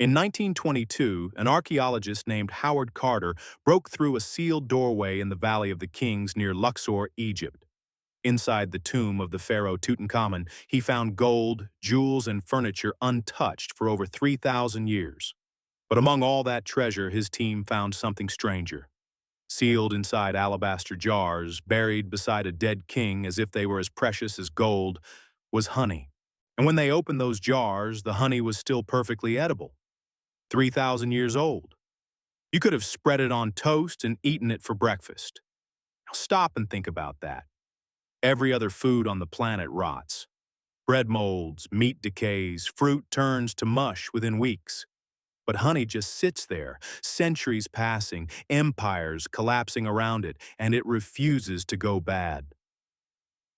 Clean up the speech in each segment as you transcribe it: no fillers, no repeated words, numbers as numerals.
In 1922, an archaeologist named Howard Carter broke through a sealed doorway in the Valley of the Kings near Luxor, Egypt. Inside the tomb of the Pharaoh Tutankhamun, he found gold, jewels, and furniture untouched for over 3,000 years. But among all that treasure, his team found something stranger. Sealed inside alabaster jars, buried beside a dead king as if they were as precious as gold, was honey. And when they opened those jars, the honey was still perfectly edible. 3,000 years old. You could have spread it on toast and eaten it for breakfast. Now stop and think about that. Every other food on the planet rots. Bread molds, meat decays, fruit turns to mush within weeks. But honey just sits there, centuries passing, empires collapsing around it, and it refuses to go bad.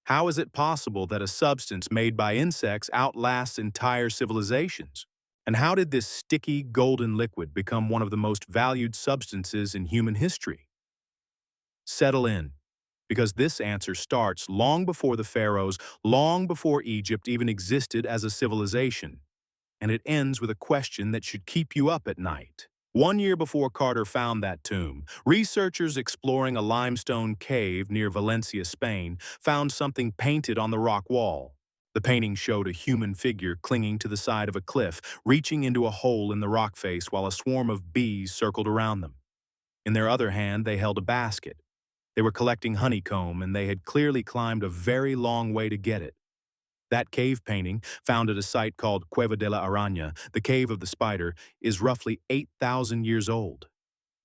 How is it possible that a substance made by insects outlasts entire civilizations? And how did this sticky, golden liquid become one of the most valued substances in human history? Settle in, because this answer starts long before the pharaohs, long before Egypt even existed as a civilization. And it ends with a question that should keep you up at night. 1 year before Carter found that tomb, researchers exploring a limestone cave near Valencia, Spain, found something painted on the rock wall. The painting showed a human figure clinging to the side of a cliff, reaching into a hole in the rock face while a swarm of bees circled around them. In their other hand, they held a basket. They were collecting honeycomb, and they had clearly climbed a very long way to get it. That cave painting, found at a site called Cueva de la Araña, the Cave of the Spider, is roughly 8,000 years old.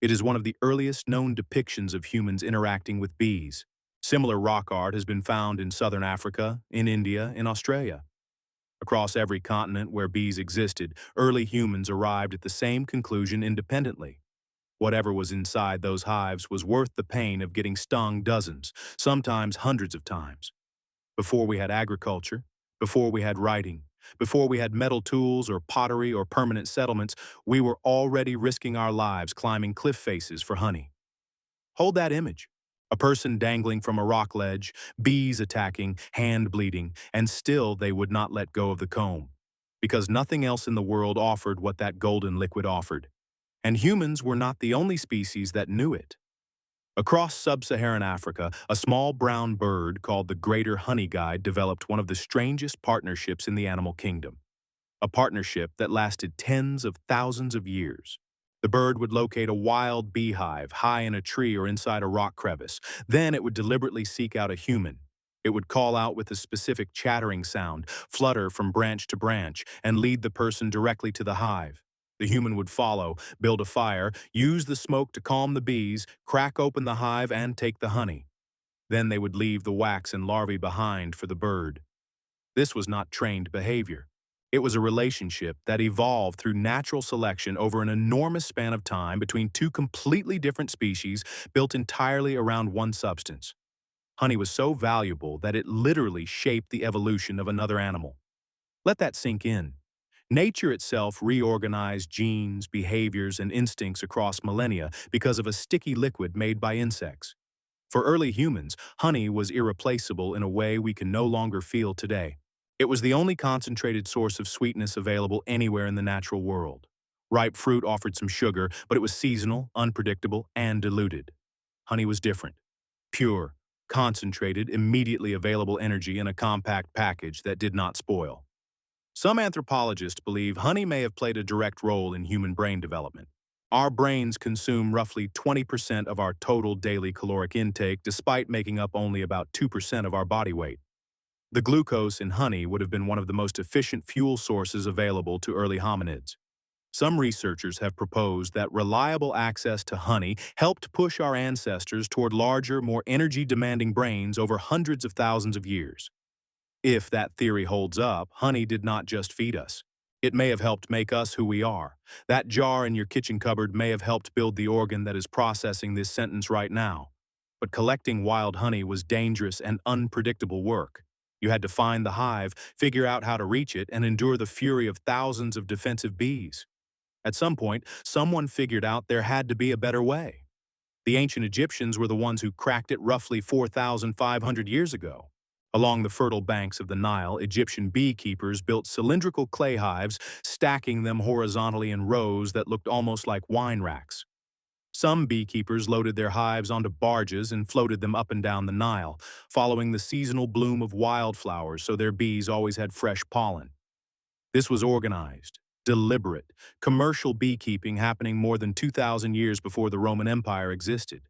It is one of the earliest known depictions of humans interacting with bees. Similar rock art has been found in southern Africa, in India, in Australia. Across every continent where bees existed, early humans arrived at the same conclusion independently. Whatever was inside those hives was worth the pain of getting stung dozens, sometimes hundreds of times. Before we had agriculture, before we had writing, before we had metal tools or pottery or permanent settlements, we were already risking our lives climbing cliff faces for honey. Hold that image. A person dangling from a rock ledge, bees attacking, hand bleeding, and still they would not let go of the comb, because nothing else in the world offered what that golden liquid offered. And humans were not the only species that knew it. Across sub-Saharan Africa, a small brown bird called the greater honey guide developed one of the strangest partnerships in the animal kingdom. A partnership that lasted tens of thousands of years. The bird would locate a wild beehive high in a tree or inside a rock crevice. Then it would deliberately seek out a human. It would call out with a specific chattering sound, flutter from branch to branch, and lead the person directly to the hive. The human would follow, build a fire, use the smoke to calm the bees, crack open the hive, and take the honey. Then they would leave the wax and larvae behind for the bird. This was not trained behavior. It was a relationship that evolved through natural selection over an enormous span of time between two completely different species built entirely around one substance. Honey was so valuable that it literally shaped the evolution of another animal. Let that sink in. Nature itself reorganized genes, behaviors, and instincts across millennia because of a sticky liquid made by insects. For early humans, honey was irreplaceable in a way we can no longer feel today. It was the only concentrated source of sweetness available anywhere in the natural world. Ripe fruit offered some sugar, but it was seasonal, unpredictable, and diluted. Honey was different. Pure, concentrated, immediately available energy in a compact package that did not spoil. Some anthropologists believe honey may have played a direct role in human brain development. Our brains consume roughly 20% of our total daily caloric intake, despite making up only about 2% of our body weight. The glucose in honey would have been one of the most efficient fuel sources available to early hominids. Some researchers have proposed that reliable access to honey helped push our ancestors toward larger, more energy-demanding brains over hundreds of thousands of years. If that theory holds up, honey did not just feed us. It may have helped make us who we are. That jar in your kitchen cupboard may have helped build the organ that is processing this sentence right now. But collecting wild honey was dangerous and unpredictable work. You had to find the hive, figure out how to reach it, and endure the fury of thousands of defensive bees. At some point, someone figured out there had to be a better way. The ancient Egyptians were the ones who cracked it roughly 4,500 years ago. Along the fertile banks of the Nile, Egyptian beekeepers built cylindrical clay hives, stacking them horizontally in rows that looked almost like wine racks. Some beekeepers loaded their hives onto barges and floated them up and down the Nile, following the seasonal bloom of wildflowers so their bees always had fresh pollen. This was organized, deliberate, commercial beekeeping happening more than 2,000 years before the Roman Empire existed.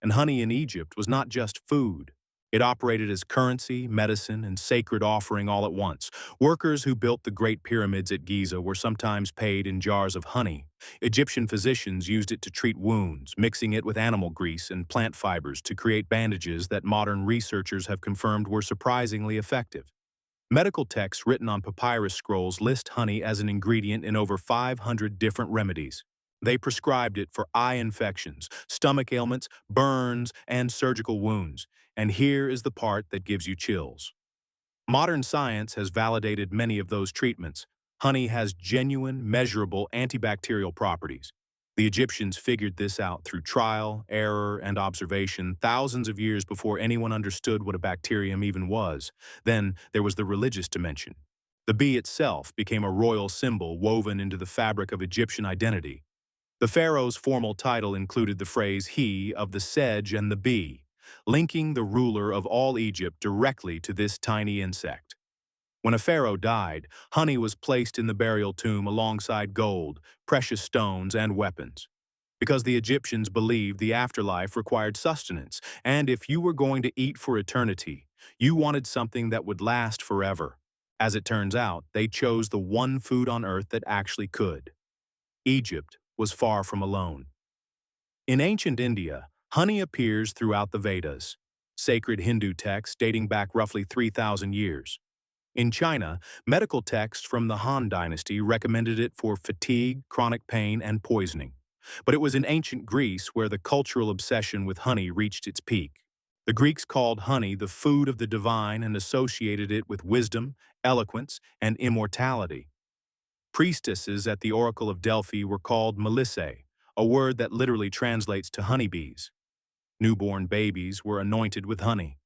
And honey in Egypt was not just food. It operated as currency, medicine, and sacred offering all at once. Workers who built the Great Pyramids at Giza were sometimes paid in jars of honey. Egyptian physicians used it to treat wounds, mixing it with animal grease and plant fibers to create bandages that modern researchers have confirmed were surprisingly effective. Medical texts written on papyrus scrolls list honey as an ingredient in over 500 different remedies. They prescribed it for eye infections, stomach ailments, burns, and surgical wounds. And here is the part that gives you chills. Modern science has validated many of those treatments. Honey has genuine, measurable antibacterial properties. The Egyptians figured this out through trial, error, and observation thousands of years before anyone understood what a bacterium even was. Then there was the religious dimension. The bee itself became a royal symbol woven into the fabric of Egyptian identity. The pharaoh's formal title included the phrase "he of the sedge and the bee," linking the ruler of all Egypt directly to this tiny insect. When a pharaoh died, honey was placed in the burial tomb alongside gold, precious stones, and weapons. Because the Egyptians believed the afterlife required sustenance, and if you were going to eat for eternity, you wanted something that would last forever. As it turns out, they chose the one food on earth that actually could. Egypt was far from alone. In ancient India, honey appears throughout the Vedas, sacred Hindu texts dating back roughly 3,000 years. In China, medical texts from the Han Dynasty recommended it for fatigue, chronic pain, and poisoning. But it was in ancient Greece where the cultural obsession with honey reached its peak. The Greeks called honey the food of the divine and associated it with wisdom, eloquence, and immortality. Priestesses at the Oracle of Delphi were called melissae, a word that literally translates to honeybees. Newborn babies were anointed with honey.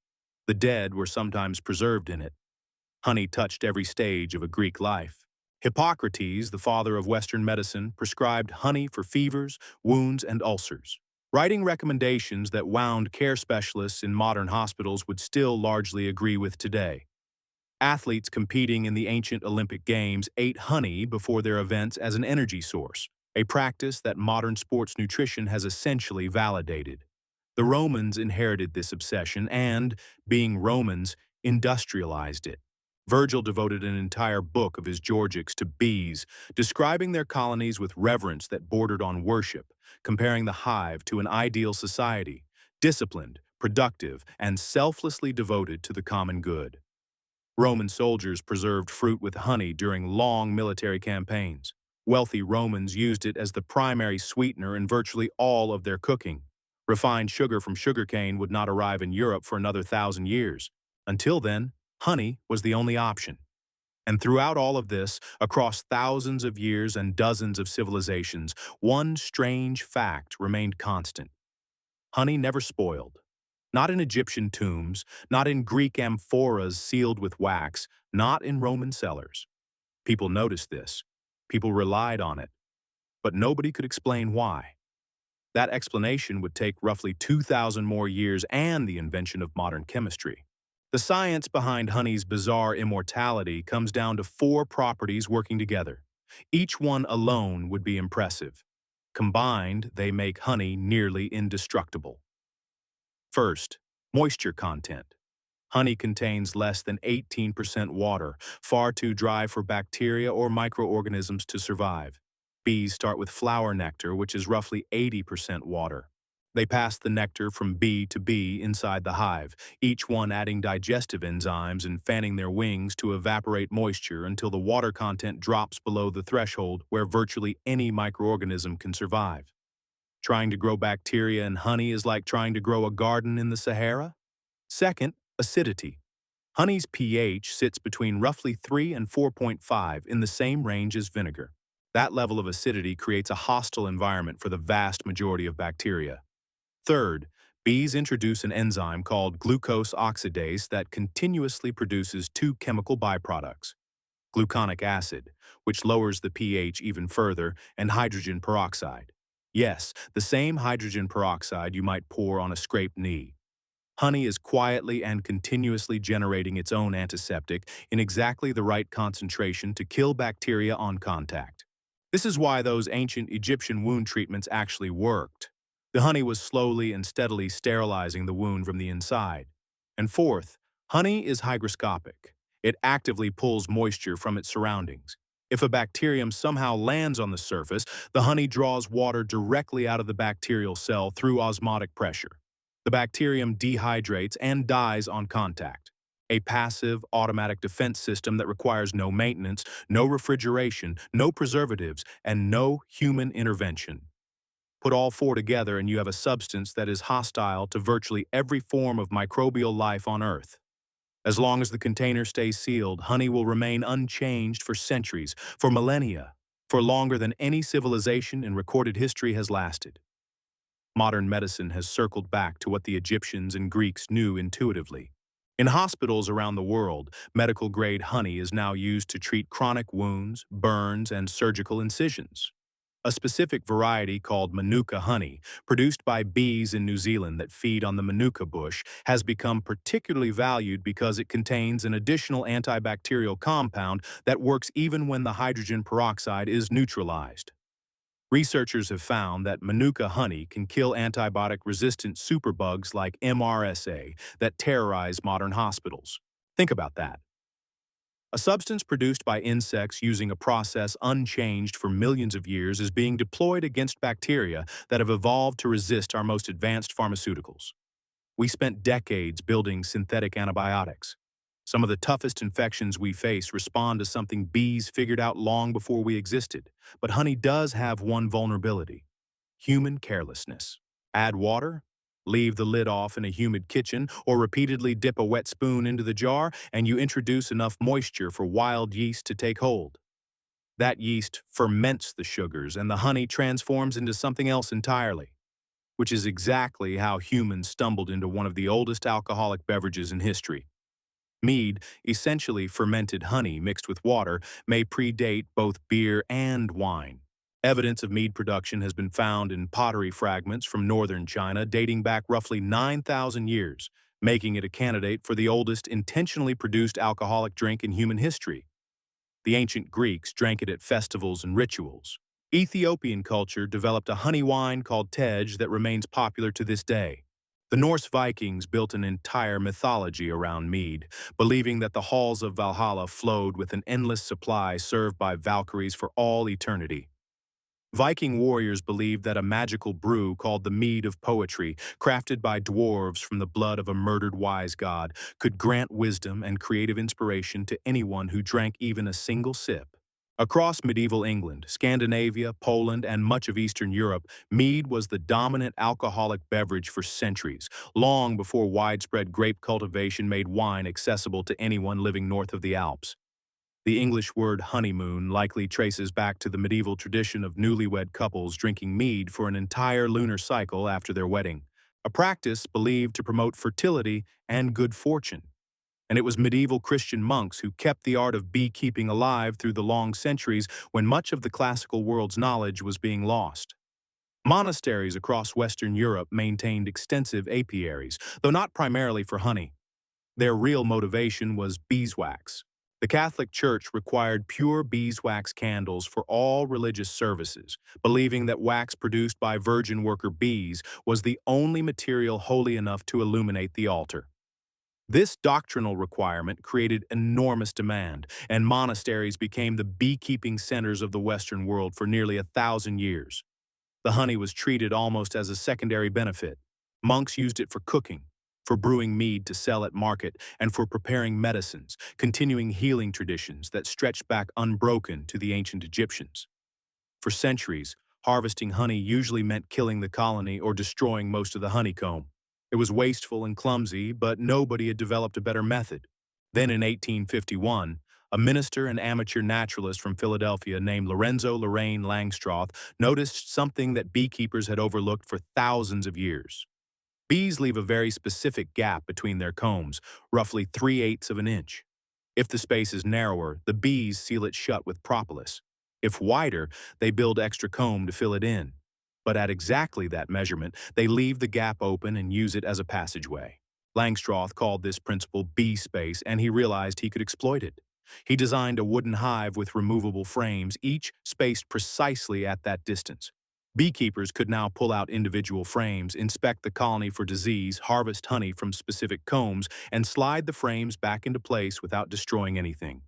The dead were sometimes preserved in it. Honey touched every stage of a Greek life. Hippocrates, the father of Western medicine, prescribed honey for fevers, wounds, and ulcers, writing recommendations that wound care specialists in modern hospitals would still largely agree with today. Athletes competing in the ancient Olympic Games ate honey before their events as an energy source, a practice that modern sports nutrition has essentially validated. The Romans inherited this obsession and, being Romans, industrialized it. Virgil devoted an entire book of his Georgics to bees, describing their colonies with reverence that bordered on worship, comparing the hive to an ideal society, disciplined, productive, and selflessly devoted to the common good. Roman soldiers preserved fruit with honey during long military campaigns. Wealthy Romans used it as the primary sweetener in virtually all of their cooking. Refined sugar from sugarcane would not arrive in Europe for another 1,000 years. Until then, honey was the only option. And throughout all of this, across thousands of years and dozens of civilizations, one strange fact remained constant. Honey never spoiled. Not in Egyptian tombs, not in Greek amphoras sealed with wax, not in Roman cellars. People noticed this. People relied on it. But nobody could explain why. That explanation would take roughly 2,000 more years and the invention of modern chemistry. The science behind honey's bizarre immortality comes down to 4 properties working together. Each one alone would be impressive. Combined, they make honey nearly indestructible. First, moisture content. Honey contains less than 18% water, far too dry for bacteria or microorganisms to survive. Bees start with flower nectar, which is roughly 80% water. They pass the nectar from bee to bee inside the hive, each one adding digestive enzymes and fanning their wings to evaporate moisture until the water content drops below the threshold where virtually any microorganism can survive. Trying to grow bacteria in honey is like trying to grow a garden in the Sahara. Second, acidity. Honey's pH sits between roughly 3 and 4.5 in the same range as vinegar. That level of acidity creates a hostile environment for the vast majority of bacteria. Third, Bees introduce an enzyme called glucose oxidase that continuously produces two chemical byproducts: gluconic acid, which lowers the pH even further, and hydrogen peroxide. Yes, the same hydrogen peroxide you might pour on a scraped knee. Honey is quietly and continuously generating its own antiseptic in exactly the right concentration to kill bacteria on contact. This is why those ancient Egyptian wound treatments actually worked. The honey was slowly and steadily sterilizing the wound from the inside. And fourth, honey is hygroscopic. It actively pulls moisture from its surroundings. If a bacterium somehow lands on the surface, the honey draws water directly out of the bacterial cell through osmotic pressure. The bacterium dehydrates and dies on contact. A passive, automatic defense system that requires no maintenance, no refrigeration, no preservatives, and no human intervention. Put all four together and you have a substance that is hostile to virtually every form of microbial life on Earth. As long as the container stays sealed, honey will remain unchanged for centuries, for millennia, for longer than any civilization in recorded history has lasted. Modern medicine has circled back to what the Egyptians and Greeks knew intuitively. In hospitals around the world, medical-grade honey is now used to treat chronic wounds, burns, and surgical incisions. A specific variety called Manuka honey, produced by bees in New Zealand that feed on the Manuka bush, has become particularly valued because it contains an additional antibacterial compound that works even when the hydrogen peroxide is neutralized. Researchers have found that Manuka honey can kill antibiotic-resistant superbugs like MRSA that terrorize modern hospitals. Think about that. A substance produced by insects using a process unchanged for millions of years is being deployed against bacteria that have evolved to resist our most advanced pharmaceuticals. We spent decades building synthetic antibiotics. Some of the toughest infections we face respond to something bees figured out long before we existed. But honey does have one vulnerability: human carelessness. Add water, leave the lid off in a humid kitchen, or repeatedly dip a wet spoon into the jar, and you introduce enough moisture for wild yeast to take hold. That yeast ferments the sugars, and the honey transforms into something else entirely, which is exactly how humans stumbled into one of the oldest alcoholic beverages in history. Mead, essentially fermented honey mixed with water, may predate both beer and wine. Evidence of mead production has been found in pottery fragments from northern China dating back roughly 9,000 years, making it a candidate for the oldest intentionally produced alcoholic drink in human history. The ancient Greeks drank it at festivals and rituals. Ethiopian culture developed a honey wine called tej that remains popular to this day. The Norse Vikings built an entire mythology around mead, believing that the halls of Valhalla flowed with an endless supply served by Valkyries for all eternity. Viking warriors believed that a magical brew called the Mead of Poetry, crafted by dwarves from the blood of a murdered wise god, could grant wisdom and creative inspiration to anyone who drank even a single sip. Across medieval England, Scandinavia, Poland, and much of Eastern Europe, mead was the dominant alcoholic beverage for centuries, long before widespread grape cultivation made wine accessible to anyone living north of the Alps. The English word honeymoon likely traces back to the medieval tradition of newlywed couples drinking mead for an entire lunar cycle after their wedding, a practice believed to promote fertility and good fortune. And it was medieval Christian monks who kept the art of beekeeping alive through the long centuries when much of the classical world's knowledge was being lost. Monasteries across Western Europe maintained extensive apiaries, though not primarily for honey. Their real motivation was beeswax. The Catholic Church required pure beeswax candles for all religious services, believing that wax produced by virgin worker bees was the only material holy enough to illuminate the altar. This doctrinal requirement created enormous demand, and monasteries became the beekeeping centers of the Western world for nearly 1,000 years. The honey was treated almost as a secondary benefit. Monks used it for cooking, for brewing mead to sell at market, and for preparing medicines, continuing healing traditions that stretched back unbroken to the ancient Egyptians. For centuries, harvesting honey usually meant killing the colony or destroying most of the honeycomb. It was wasteful and clumsy, but nobody had developed a better method. Then in 1851, a minister and amateur naturalist from Philadelphia named Lorenzo Lorraine Langstroth noticed something that beekeepers had overlooked for thousands of years. Bees leave a very specific gap between their combs, roughly 3/8 of an inch. If the space is narrower, the bees seal it shut with propolis. If wider, they build extra comb to fill it in. But at exactly that measurement, they leave the gap open and use it as a passageway. Langstroth called this principle bee space, and he realized he could exploit it. He designed a wooden hive with removable frames, each spaced precisely at that distance. Beekeepers could now pull out individual frames, inspect the colony for disease, harvest honey from specific combs, and slide the frames back into place without destroying anything.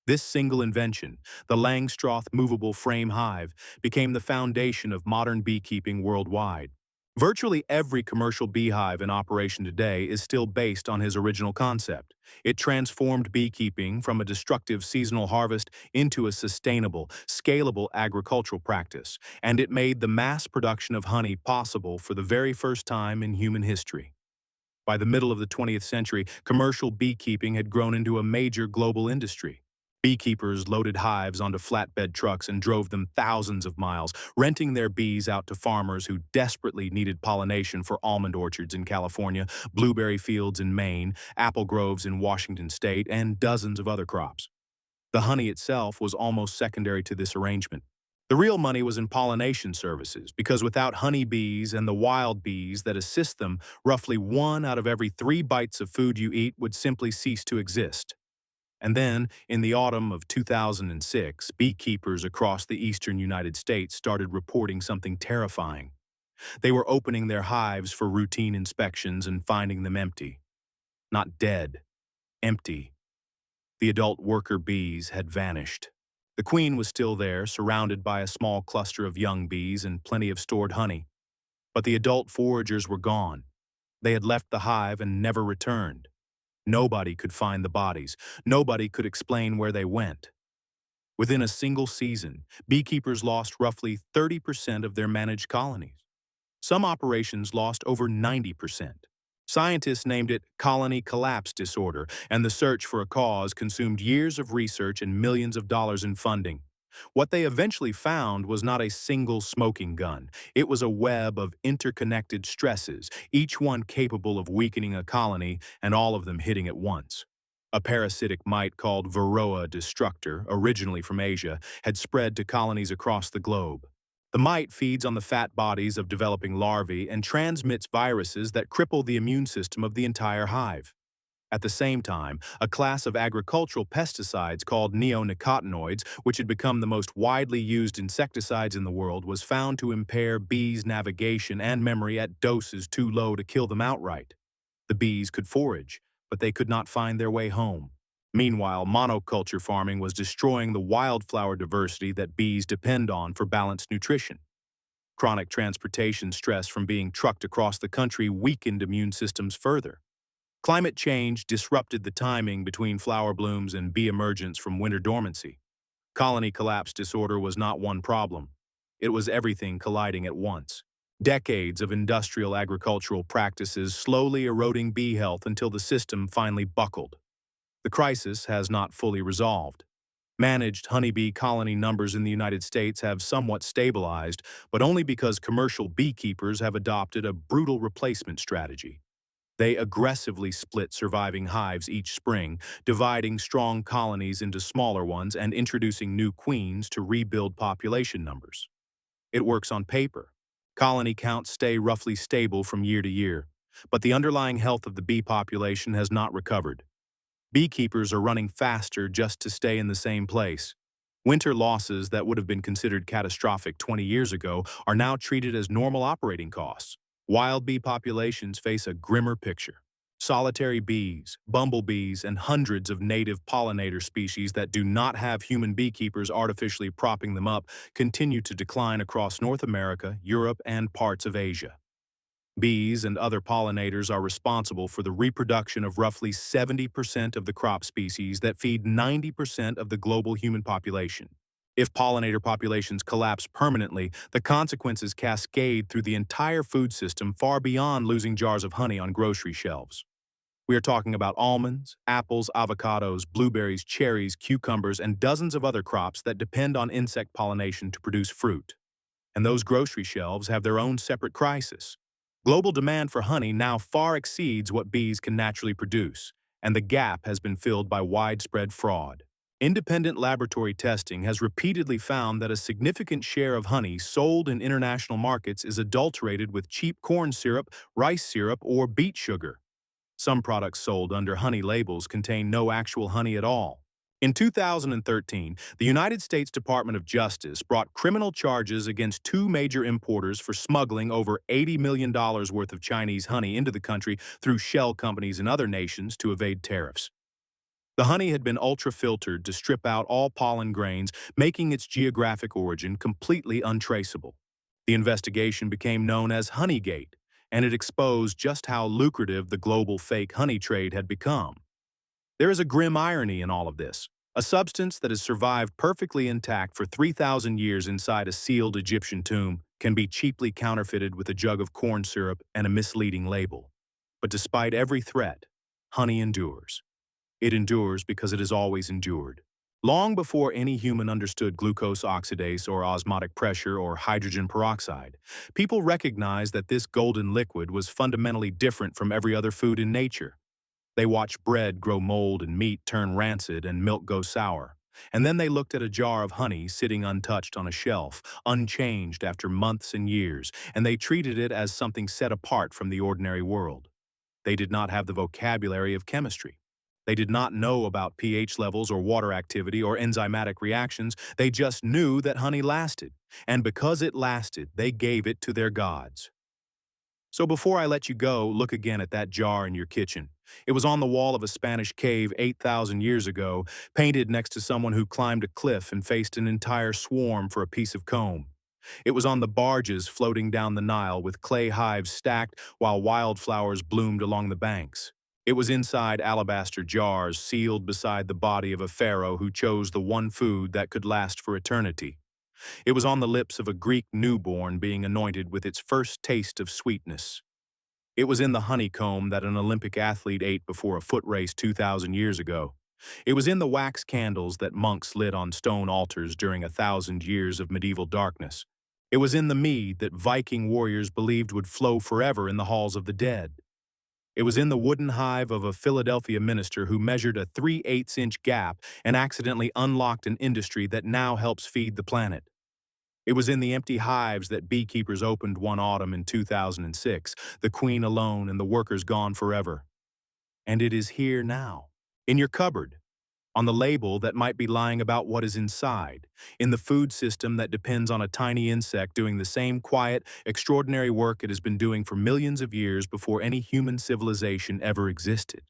This single invention, the Langstroth movable frame hive, became the foundation of modern beekeeping worldwide. Virtually every commercial beehive in operation today is still based on his original concept. It transformed beekeeping from a destructive seasonal harvest into a sustainable, scalable agricultural practice, and it made the mass production of honey possible for the very first time in human history. By the middle of the 20th century, commercial beekeeping had grown into a major global industry. Beekeepers loaded hives onto flatbed trucks and drove them thousands of miles, renting their bees out to farmers who desperately needed pollination for almond orchards in California, blueberry fields in Maine, apple groves in Washington state, and dozens of other crops. The honey itself was almost secondary to this arrangement. The real money was in pollination services, because without honeybees and the wild bees that assist them, roughly 1 out of every 3 bites of food you eat would simply cease to exist. And then, in the autumn of 2006, beekeepers across the eastern United States started reporting something terrifying. They were opening their hives for routine inspections and finding them empty. Not dead, empty. The adult worker bees had vanished. The queen was still there, surrounded by a small cluster of young bees and plenty of stored honey. But the adult foragers were gone. They had left the hive and never returned. Nobody could find the bodies. Nobody could explain where they went. Within a single season, beekeepers lost roughly 30% of their managed colonies. Some operations lost over 90%. Scientists named it colony collapse disorder, and the search for a cause consumed years of research and millions of dollars in funding. What they eventually found was not a single smoking gun. It was a web of interconnected stresses, each one capable of weakening a colony and all of them hitting at once. A parasitic mite called Varroa destructor, originally from Asia, had spread to colonies across the globe. The mite feeds on the fat bodies of developing larvae and transmits viruses that cripple the immune system of the entire hive. At the same time, a class of agricultural pesticides called neonicotinoids, which had become the most widely used insecticides in the world, was found to impair bees' navigation and memory at doses too low to kill them outright. The bees could forage, but they could not find their way home. Meanwhile, monoculture farming was destroying the wildflower diversity that bees depend on for balanced nutrition. Chronic transportation stress from being trucked across the country weakened immune systems further. Climate change disrupted the timing between flower blooms and bee emergence from winter dormancy. Colony collapse disorder was not one problem. It was everything colliding at once. Decades of industrial agricultural practices slowly eroding bee health until the system finally buckled. The crisis has not fully resolved. Managed honeybee colony numbers in the United States have somewhat stabilized, but only because commercial beekeepers have adopted a brutal replacement strategy. They aggressively split surviving hives each spring, dividing strong colonies into smaller ones and introducing new queens to rebuild population numbers. It works on paper. Colony counts stay roughly stable from year to year, but the underlying health of the bee population has not recovered. Beekeepers are running faster just to stay in the same place. Winter losses that would have been considered catastrophic 20 years ago are now treated as normal operating costs. Wild bee populations face a grimmer picture. Solitary bees, bumblebees, and hundreds of native pollinator species that do not have human beekeepers artificially propping them up continue to decline across North America, Europe, and parts of Asia. Bees and other pollinators are responsible for the reproduction of roughly 70% of the crop species that feed 90% of the global human population. If pollinator populations collapse permanently, the consequences cascade through the entire food system far beyond losing jars of honey on grocery shelves. We are talking about almonds, apples, avocados, blueberries, cherries, cucumbers, and dozens of other crops that depend on insect pollination to produce fruit. And those grocery shelves have their own separate crisis. Global demand for honey now far exceeds what bees can naturally produce, and the gap has been filled by widespread fraud. Independent laboratory testing has repeatedly found that a significant share of honey sold in international markets is adulterated with cheap corn syrup, rice syrup, or beet sugar. Some products sold under honey labels contain no actual honey at all. In 2013, the United States Department of Justice brought criminal charges against two major importers for smuggling over $80 million worth of Chinese honey into the country through shell companies in other nations to evade tariffs. The honey had been ultra-filtered to strip out all pollen grains, making its geographic origin completely untraceable. The investigation became known as Honeygate, and it exposed just how lucrative the global fake honey trade had become. There is a grim irony in all of this. A substance that has survived perfectly intact for 3,000 years inside a sealed Egyptian tomb can be cheaply counterfeited with a jug of corn syrup and a misleading label. But despite every threat, honey endures. It endures because it has always endured. Long before any human understood glucose oxidase or osmotic pressure or hydrogen peroxide, people recognized that this golden liquid was fundamentally different from every other food in nature. They watched bread grow mold and meat turn rancid and milk go sour. And then they looked at a jar of honey sitting untouched on a shelf, unchanged after months and years, and they treated it as something set apart from the ordinary world. They did not have the vocabulary of chemistry. They did not know about pH levels or water activity or enzymatic reactions. They just knew that honey lasted. And because it lasted, they gave it to their gods. So before I let you go, look again at that jar in your kitchen. It was on the wall of a Spanish cave 8,000 years ago, painted next to someone who climbed a cliff and faced an entire swarm for a piece of comb. It was on the barges floating down the Nile with clay hives stacked while wildflowers bloomed along the banks. It was inside alabaster jars sealed beside the body of a pharaoh who chose the one food that could last for eternity. It was on the lips of a Greek newborn being anointed with its first taste of sweetness. It was in the honeycomb that an Olympic athlete ate before a foot race 2,000 years ago. It was in the wax candles that monks lit on stone altars during 1,000 years of medieval darkness. It was in the mead that Viking warriors believed would flow forever in the halls of the dead. It was in the wooden hive of a Philadelphia minister who measured a 3/8-inch gap and accidentally unlocked an industry that now helps feed the planet. It was in the empty hives that beekeepers opened one autumn in 2006, the queen alone and the workers gone forever. And it is here now, in your cupboard, on the label that might be lying about what is inside, in the food system that depends on a tiny insect doing the same quiet, extraordinary work it has been doing for millions of years before any human civilization ever existed.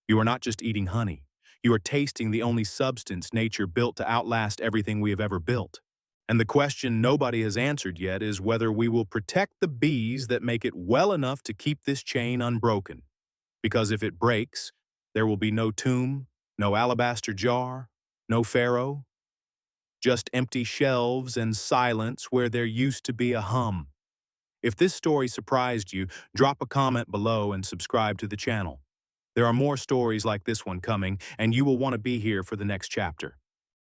You are not just eating honey. You are tasting the only substance nature built to outlast everything we have ever built. And the question nobody has answered yet is whether we will protect the bees that make it well enough to keep this chain unbroken. Because if it breaks, there will be no tomb, no alabaster jar, no pharaoh, just empty shelves and silence where there used to be a hum. If this story surprised you, drop a comment below and subscribe to the channel. There are more stories like this one coming, and you will want to be here for the next chapter.